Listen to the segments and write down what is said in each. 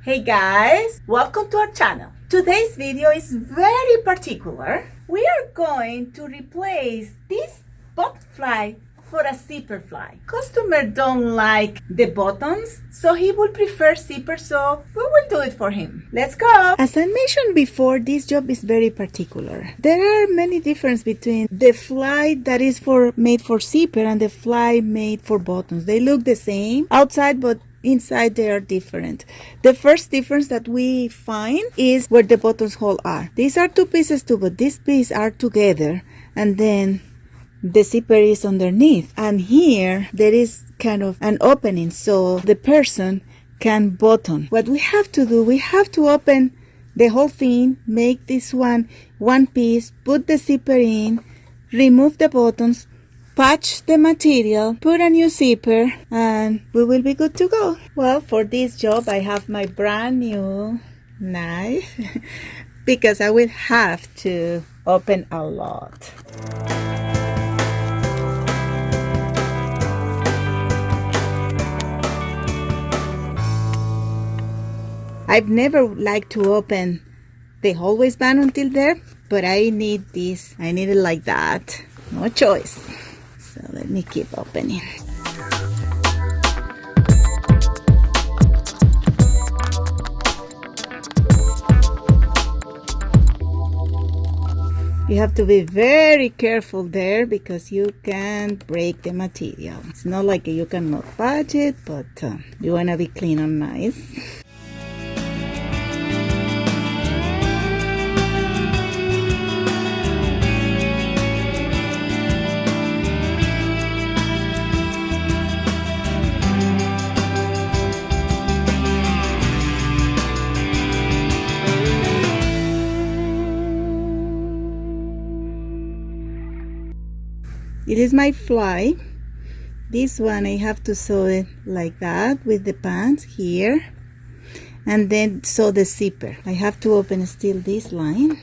Hey guys, welcome to our channel. Today's video is very particular. We are going to replace this butterfly for a zipper fly. Customer don't like the buttons, so he would prefer zipper, so we will do it for him. Let's go! As I mentioned before, this job is very particular. There are many differences between the fly that is made for zipper and the fly made for buttons. They look the same outside, but inside they are different. The first difference that we find is where the buttons hole are. These are two pieces too, but these pieces are together, and then the zipper is underneath, and here there is kind of an opening so the person can button. What we have to do, we have to open the whole thing, make this one piece, put the zipper in, remove the buttons, patch the material, put a new zipper, and we will be good to go. Well, for this job I have my brand new knife because I will have to open a lot. I've never liked to open the whole waistband until there, but I need this. I need it like that. No choice. So let me keep opening. You have to be very careful there because you can break the material. It's not like you cannot patch it, but you want to be clean and nice. It is my fly. This one I have to sew it like that with the pants here, and then sew the zipper. I have to open still this line,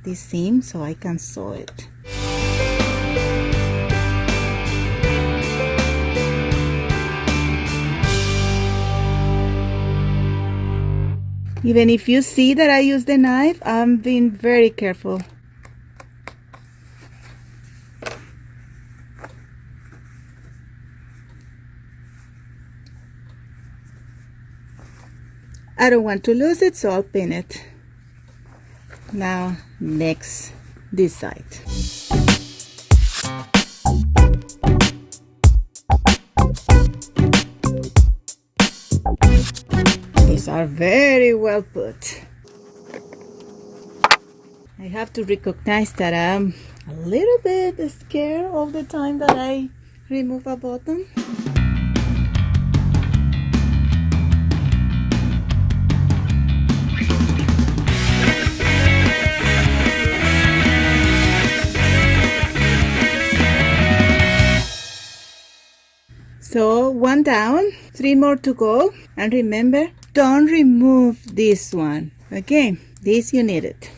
this seam, so I can sew it. Even if you see that I use the knife, I'm being very careful. I don't want to lose it, so I'll pin it. Now, next, this side. These are very well put. I have to recognize that I'm a little bit scared all the time that I remove a button. So one down, 3 more to go, and remember, don't remove this one. Okay, this you need it.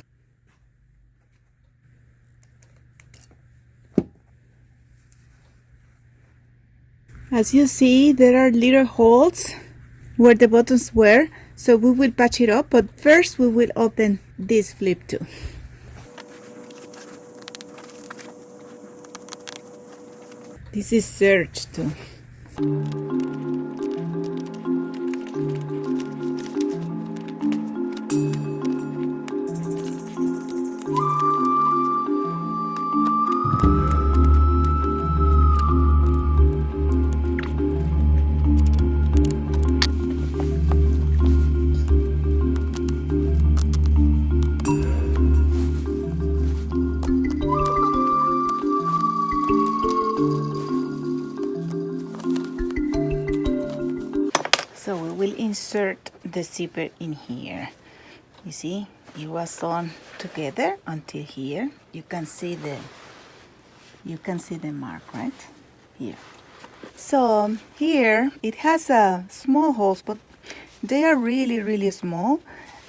As you see, there are little holes where the buttons were, so we will patch it up, but first we will open this flip too. This is serged too. So we will insert the zipper in here. You see, it was on together until here. You can see the mark right here. So here it has small holes, but they are really small.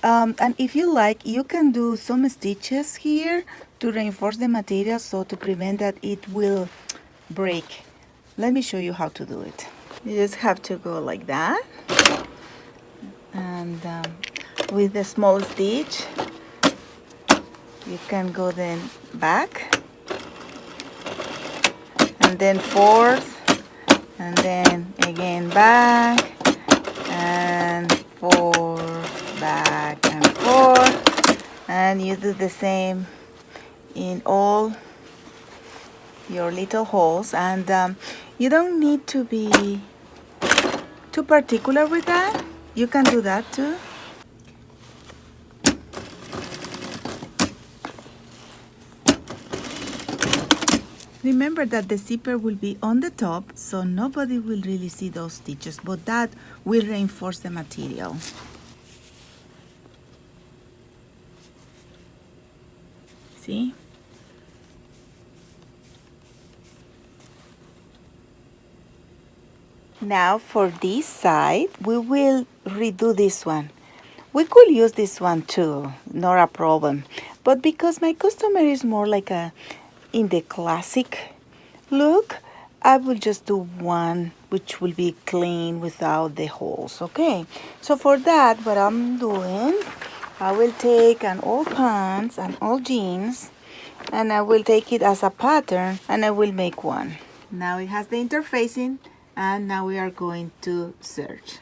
And if you like, you can do some stitches here to reinforce the material, so to prevent that it will break. Let me show you how to do it. You just have to go like that, And with the small stitch, you can go then back, and then forth, and then again back, and forth, back and forth, and you do the same in all your little holes. And you don't need to be too particular with that. You can do that too. Remember that the zipper will be on the top, so nobody will really see those stitches, but that will reinforce the material. See? Now for this side, we will redo this one. We could use this one too, not a problem. But because my customer is more like in the classic look, I will just do one which will be clean without the holes, okay? So for that, what I'm doing, I will take an old pants and old jeans, and I will take it as a pattern, and I will make one. Now it has the interfacing, and now we are going to search.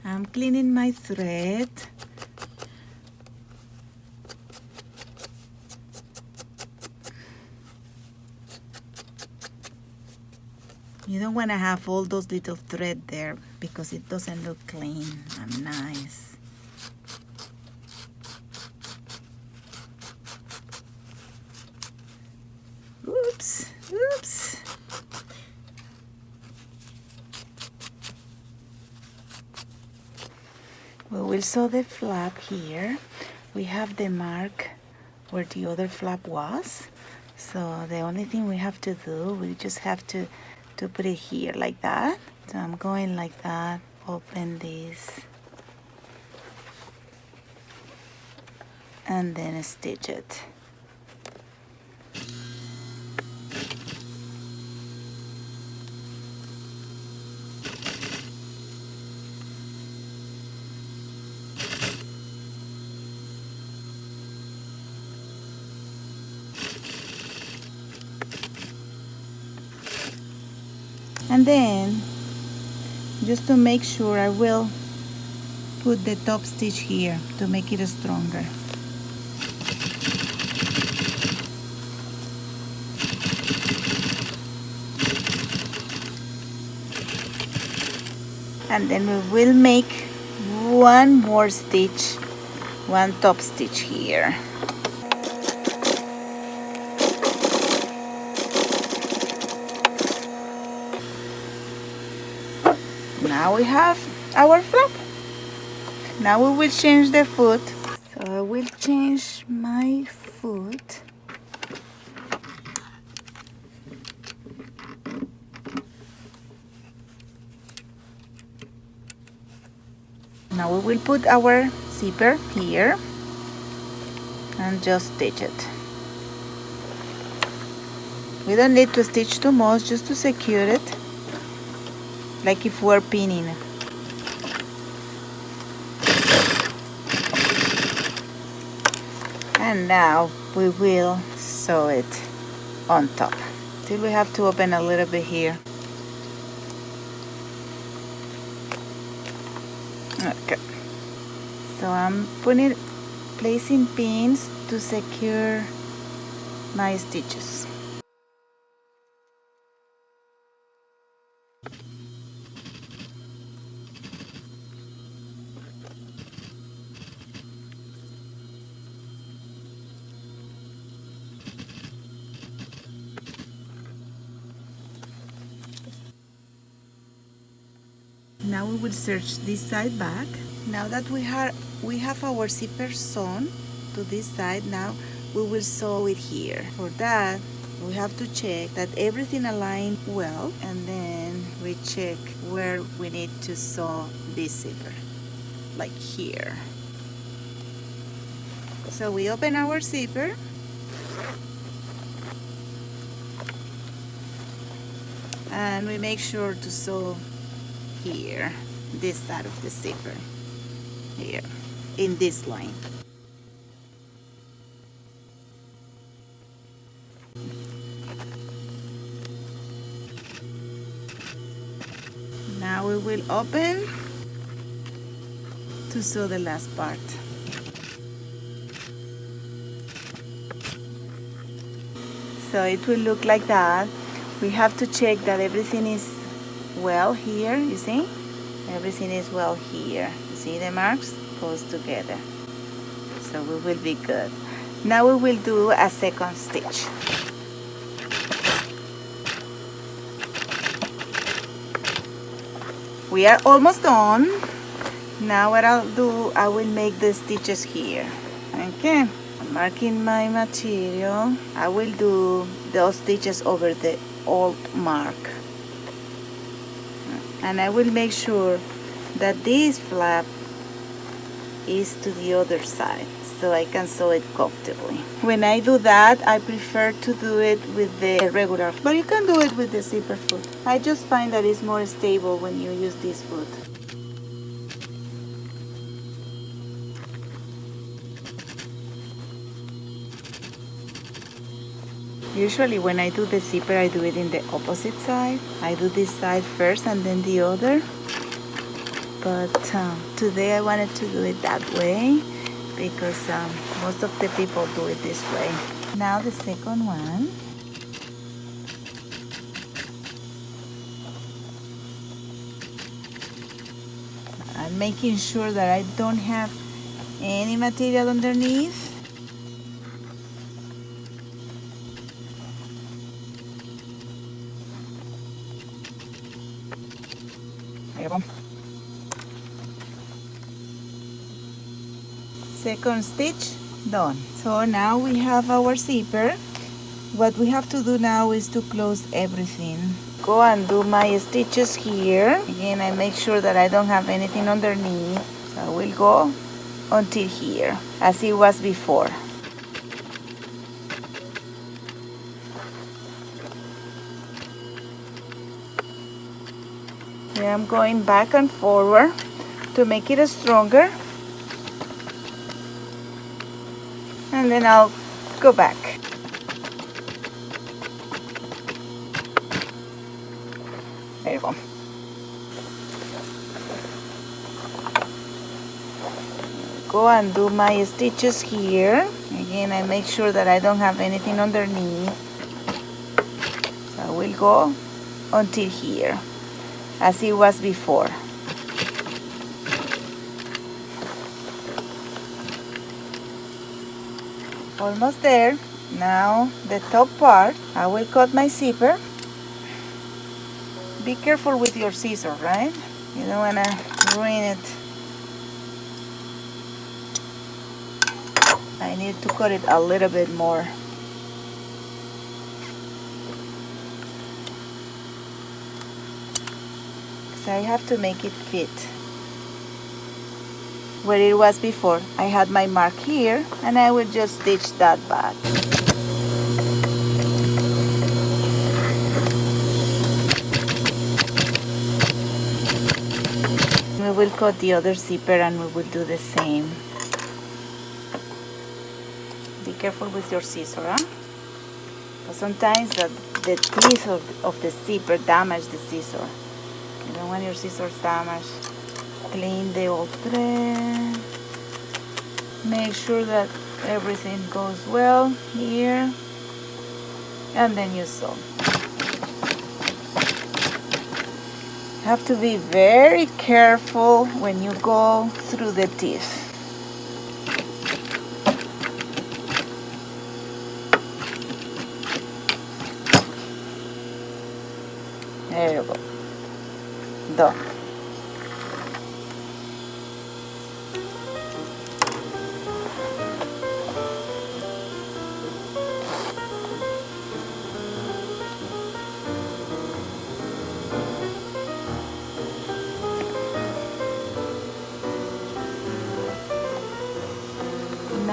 I'm cleaning my thread. You don't want to have all those little thread there because it doesn't look clean and nice. Oops, oops. We will sew the flap here. We have the mark where the other flap was. So the only thing we have to do, we just have to put it here like that. So I'm going like that, open this, and then stitch it. And then, just to make sure, I will put the top stitch here to make it stronger. And then we will make one more stitch, one top stitch here. Now we have our flap. Now we will change the foot. So I will change my foot. Now we will put our zipper here and just stitch it. We don't need to stitch too much, just to secure it, like if we're pinning. And now we will sew it on top. Still we have to open a little bit here. Okay. So I'm placing pins to secure my stitches. Now we will search this side back. Now that we have our zipper sewn to this side, now we will sew it here. For that, We have to check that everything aligns well, and then we check where we need to sew this zipper, like here. So we open our zipper, and we make sure to sew here, this side of the zipper, here, in this line. Now we will open to sew the last part. So it will look like that. We have to check that everything is well here, you see? Everything is well here. You see the marks? Goes together. So we will be good. Now we will do a second stitch. We are almost done. Now what I'll do, I will make the stitches here. Okay. I'm marking my material. I will do those stitches over the old mark. And I will make sure that this flap is to the other side, so I can sew it comfortably. When I do that, I prefer to do it with the regular, but you can do it with the zipper foot. I just find that it's more stable when you use this foot. Usually when I do the zipper, I do it in the opposite side. I do this side first and then the other. But today I wanted to do it that way because most of the people do it this way. Now the second one. I'm making sure that I don't have any material underneath. There you go. Second stitch done. So now we have our zipper. What we have to do now is to close everything. Go and do my stitches here. Again, I make sure that I don't have anything underneath. So I will go until here, as it was before. Here I'm going back and forward to make it stronger. And then I'll go back. There you go. Go and do my stitches here. Again, I make sure that I don't have anything underneath. So I will go until here, as it was before. Almost there. Now the top part, I will cut my zipper. Be careful with your scissors, right? You don't want to ruin it. I need to cut it a little bit more. So I have to make it fit where it was before. I had my mark here, and I will just stitch that back. We will cut the other zipper and we will do the same. Be careful with your scissors, huh? Sometimes the teeth of the zipper damage the scissor. You don't want your scissors damaged. Clean the old thread. Make sure that everything goes well here. And then you sew. Have to be very careful when you go through the teeth. There you go. Done.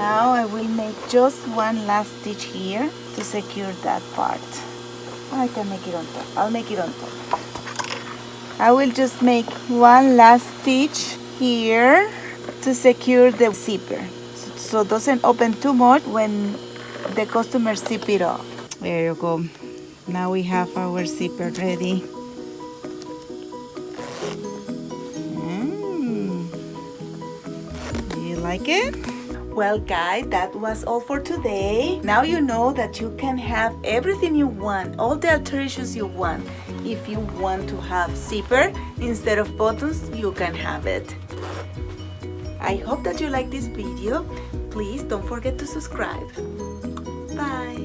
Now I will make just one last stitch here to secure that part. I can make it on top. I'll make it on top. I will just make one last stitch here to secure the zipper, so it doesn't open too much when the customer zip it up. There you go. Now we have our zipper ready. Do you like it? Well guys, that was all for today. Now you know that you can have everything you want, all the alterations you want. If you want to have zipper instead of buttons, you can have it. I hope that you like this video. Please don't forget to subscribe. Bye.